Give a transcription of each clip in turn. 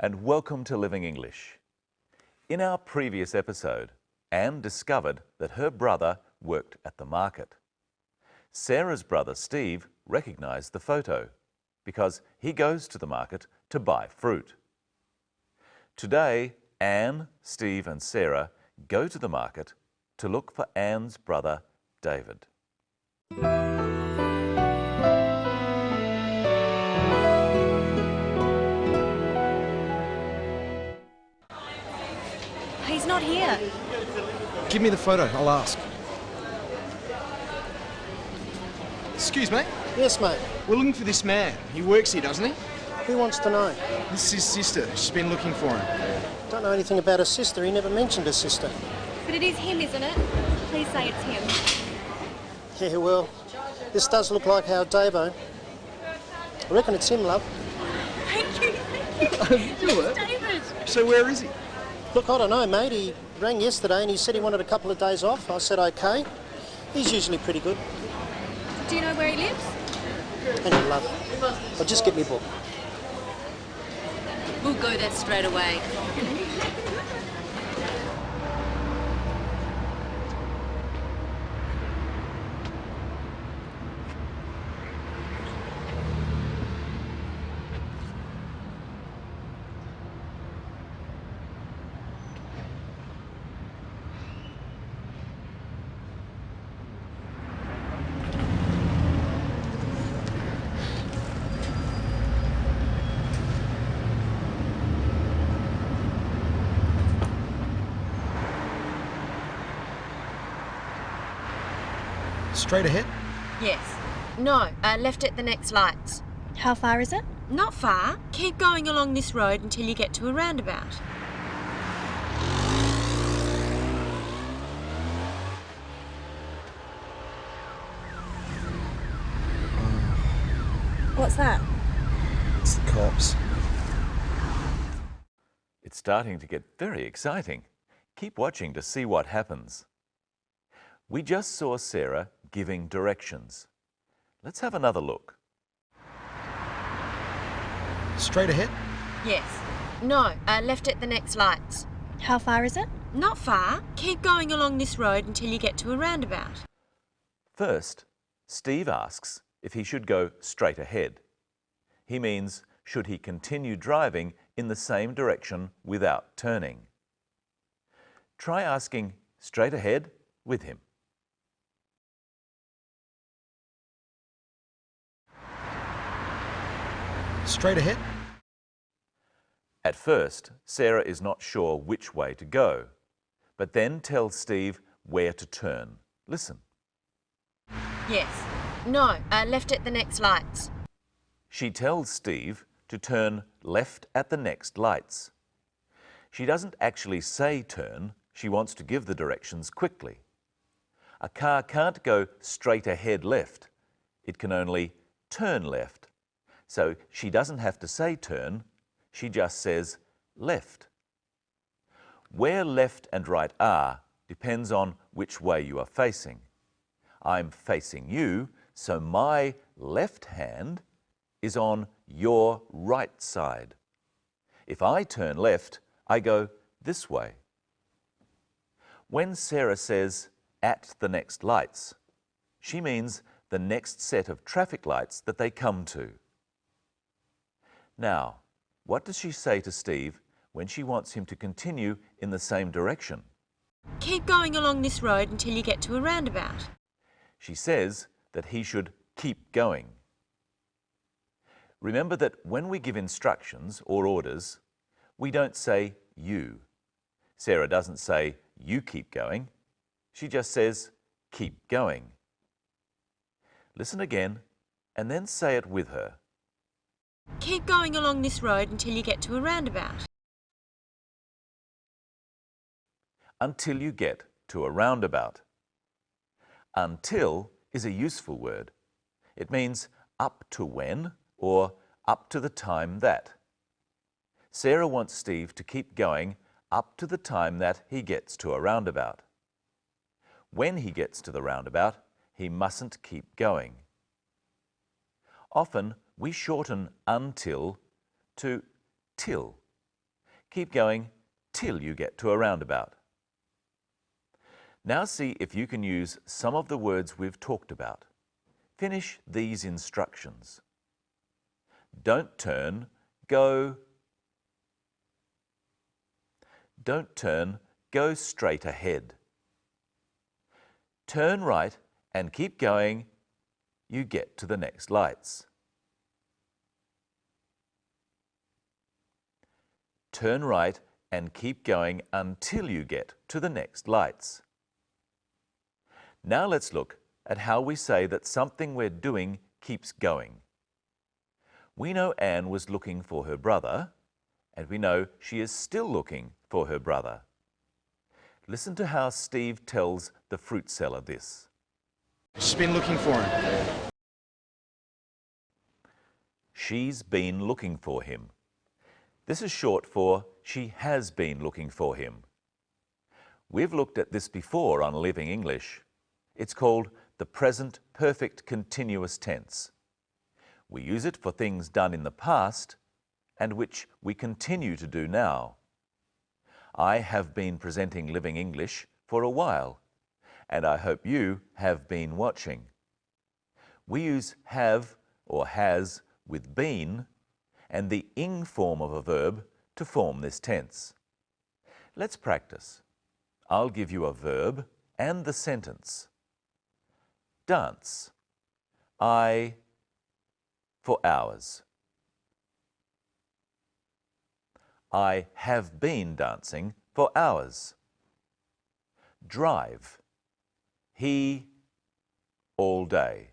and welcome to Living English. In our previous episode, Anne discovered that her brother worked at the market. Sarah's brother Steve recognised the photo because he goes to the market to buy fruit. Today, Anne, Steve and Sarah go to the market to look for Anne's brother David. He's not here. Give me the photo, I'll ask. Excuse me, Yes, mate. we're looking for this man. He works here, doesn't he? Who wants to know? This is his sister. She's been looking for him. Don't know anything about her sister. He never mentioned her sister. But it is him, isn't it? Please say it's him. Yeah, well, this does look like our Davo. I reckon it's him, love. Thank you, thank you. Do it? David. So where is he? Look, I don't know, mate. He rang yesterday and he said he wanted a couple of days off. I said OK. He's usually pretty good. Do you know where he lives? Hang on, love. I'll just get me book. We'll go there straight away. Straight ahead? Yes. No, left at the next lights. How far is it? Not far. Keep going along this road until you get to a roundabout. What's that? It's the cops. It's starting to get very exciting. Keep watching to see what happens. We just saw Sarah giving directions. Let's have another look. Straight ahead? Yes. No, left at the next lights. How far is it? Not far. Keep going along this road until you get to a roundabout. First, Steve asks if he should go straight ahead. He means, should he continue driving in the same direction without turning? Try asking straight ahead with him. Straight ahead? At first, Sarah is not sure which way to go, but then tells Steve where to turn. Listen. Yes. No, left at the next lights. She tells Steve to turn left at the next lights. She doesn't actually say turn, she wants to give the directions quickly. A car can't go straight ahead left. It can only turn left. So she doesn't have to say turn, she just says left. Where left and right are depends on which way you are facing. I'm facing you, so my left hand is on your right side. If I turn left, I go this way. When Sarah says at the next lights, she means the next set of traffic lights that they come to. Now, what does she say to Steve when she wants him to continue in the same direction? Keep going along this road until you get to a roundabout. She says that he should keep going. Remember that when we give instructions or orders, we don't say you. Sarah doesn't say you keep going. She just says keep going. Listen again and then say it with her. Keep going along this road until you get to a roundabout. Until you get to a roundabout. Until is a useful word. It means up to when or up to the time that. Sarah wants Steve to keep going up to the time that he gets to a roundabout. When he gets to the roundabout, he mustn't keep going. Often we shorten until to till Keep going till you get to a roundabout. Now see if you can use some of the words we've talked about. Finish these instructions. Don't turn, go. Don't turn, go straight ahead. Turn right and keep going, you get to the next lights. Turn right and keep going until you get to the next lights. Now let's look at how we say that something we're doing keeps going. We know Anne was looking for her brother, and we know she is still looking for her brother. Listen to how Steve tells the fruit seller this. She's been looking for him. She's been looking for him. This is short for she has been looking for him. We've looked at this before on Living English. It's called the present perfect continuous tense. We use it for things done in the past and which we continue to do now. I have been presenting Living English for a while, and I hope you have been watching. We use have or has with been and the ing form of a verb to form this tense. Let's practice. I'll give you a verb and the sentence. Dance. I for hours. I have been dancing for hours. Drive. He all day.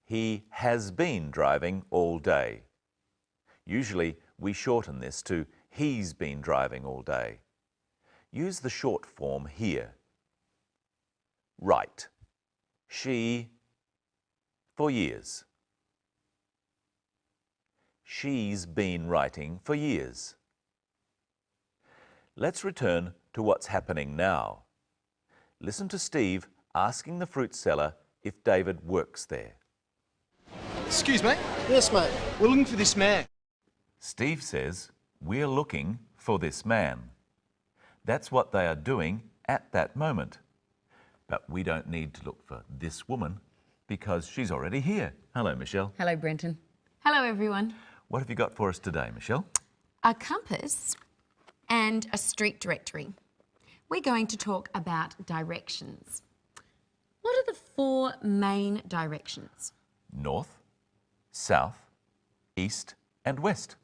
He has been driving all day. Usually we shorten this to he's been driving all day. Use the short form here. Write. She for years. She's been writing for years. Let's return to what's happening now. Listen to Steve asking the fruit seller if David works there. Excuse me, Yes, mate. we're looking for this man. Steve says, we're looking for this man. That's what they are doing at that moment. But we don't need to look for this woman because she's already here. Hello, Michelle. Hello, Brenton. Hello, everyone. What have you got for us today, Michelle? A compass and a street directory. We're going to talk about directions. What are the 4 main directions? North, south, east and west.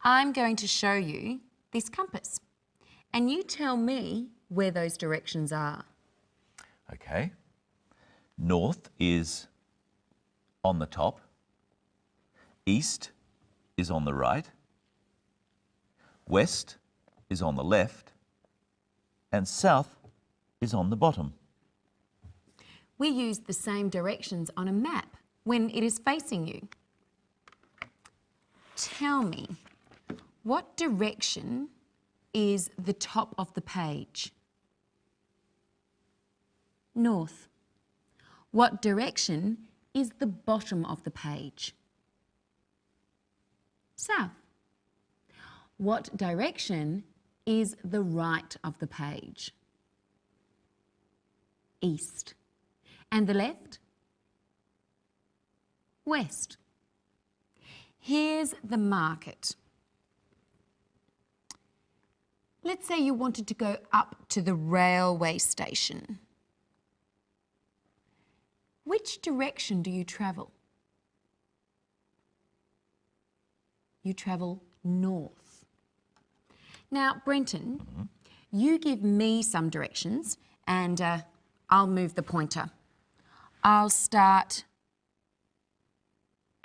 I'm going to show you this compass, and you tell me where those directions are. Okay. North is on the top. East is on the right. West is on the left. And south is on the bottom. We use the same directions on a map when it is facing you. Tell me, what direction is the top of the page? North. What direction is the bottom of the page? South. What direction is the right of the page? East. And the left? West. Here's the market. Let's say you wanted to go up to the railway station. Which direction do you travel? You travel north. Now, Brenton, you give me some directions and I'll move the pointer. I'll start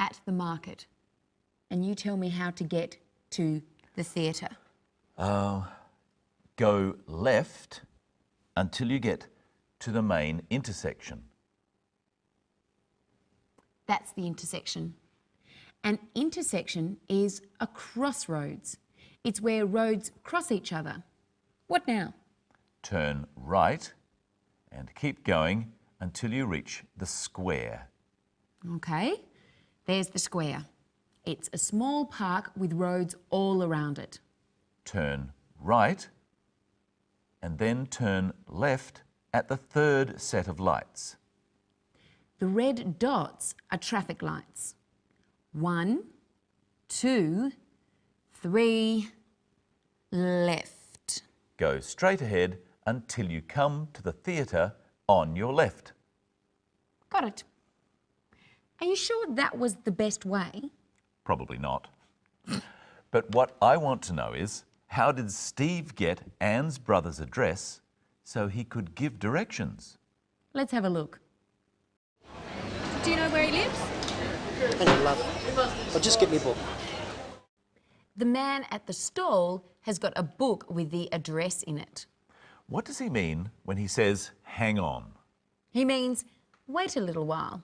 at the market and you tell me how to get to the theatre. Go left until you get to the main intersection. That's the intersection. An intersection is a crossroads. It's where roads cross each other. What now? Turn right and keep going until you reach the square. Okay, there's the square. It's a small park with roads all around it. Turn right and then turn left at the third set of lights. The red dots are traffic lights. 1, 2, 3, left. Go straight ahead until you come to the theatre on your left. Got it. Are you sure that was the best way? Probably not. But what I want to know is, how did Steve get Anne's brother's address so he could give directions? Let's have a look. Do you know where he lives? Hang on, love. I'll just get me book. The man at the stall has got a book with the address in it. What does he mean when he says, hang on? He means, wait a little while.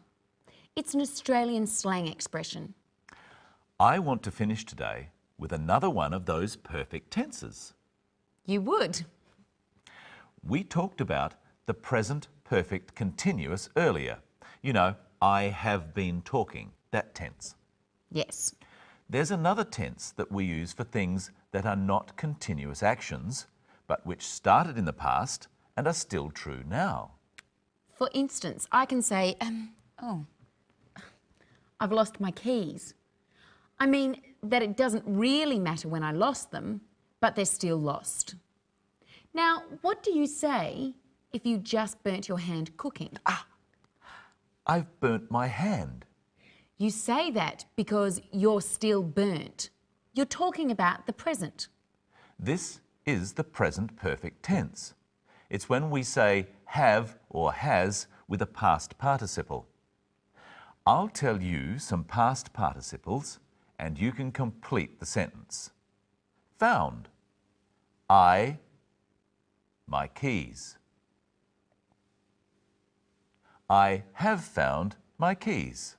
It's an Australian slang expression. I want to finish today with another one of those perfect tenses. You would. We talked about the present perfect continuous earlier. You know, I have been talking, that tense. Yes. There's another tense that we use for things that are not continuous actions, but which started in the past and are still true now. For instance, I can say, I've lost my keys. I mean that it doesn't really matter when I lost them, but they're still lost. Now, what do you say if you just burnt your hand cooking? I've burnt my hand. You say that because you're still burnt. You're talking about the present. This is the present perfect tense. It's when we say have or has with a past participle. I'll tell you some past participles and you can complete the sentence. Found. My keys. I have found my keys.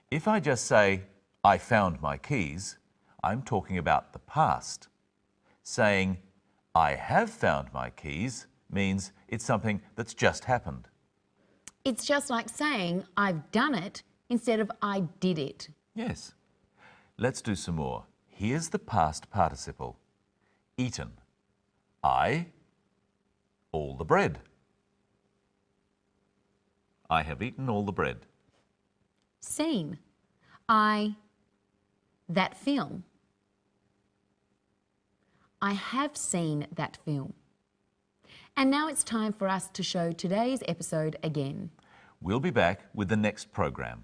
If I just say, I found my keys, I'm talking about the past. Saying, I have found my keys means it's something that's just happened. It's just like saying, I've done it, instead of I did it. Yes. Let's do some more. Here's the past participle. Eaten. I, all the bread. I have eaten all the bread. Seen. That film. I have seen that film. And now it's time for us to show today's episode again. We'll be back with the next program,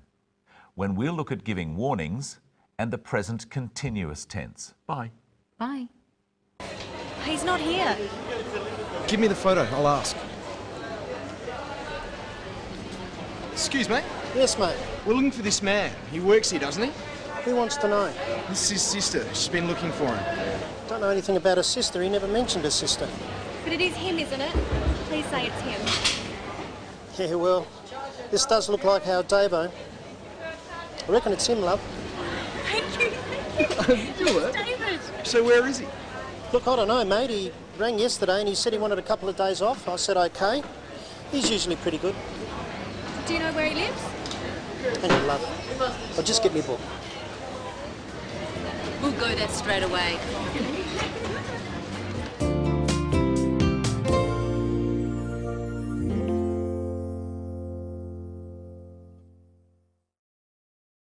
when we'll look at giving warnings and the present continuous tense. Bye. Bye. He's not here. Give me the photo, I'll ask. Excuse me? Yes, mate. We're looking for this man. He works here, doesn't he? Who wants to know? This is his sister. She's been looking for him. Don't know anything about her sister. He never mentioned her sister. But it is him, isn't it? Please say it's him. Yeah, well, this does look like our Davo. I reckon it's him, love. Thank you. Do it. David. So where is he? Look, I don't know, mate. He rang yesterday and he said he wanted a couple of days off. I said okay. He's usually pretty good. Do you know where he lives? Hang on, love. I'll just get me book. We'll go there straight away.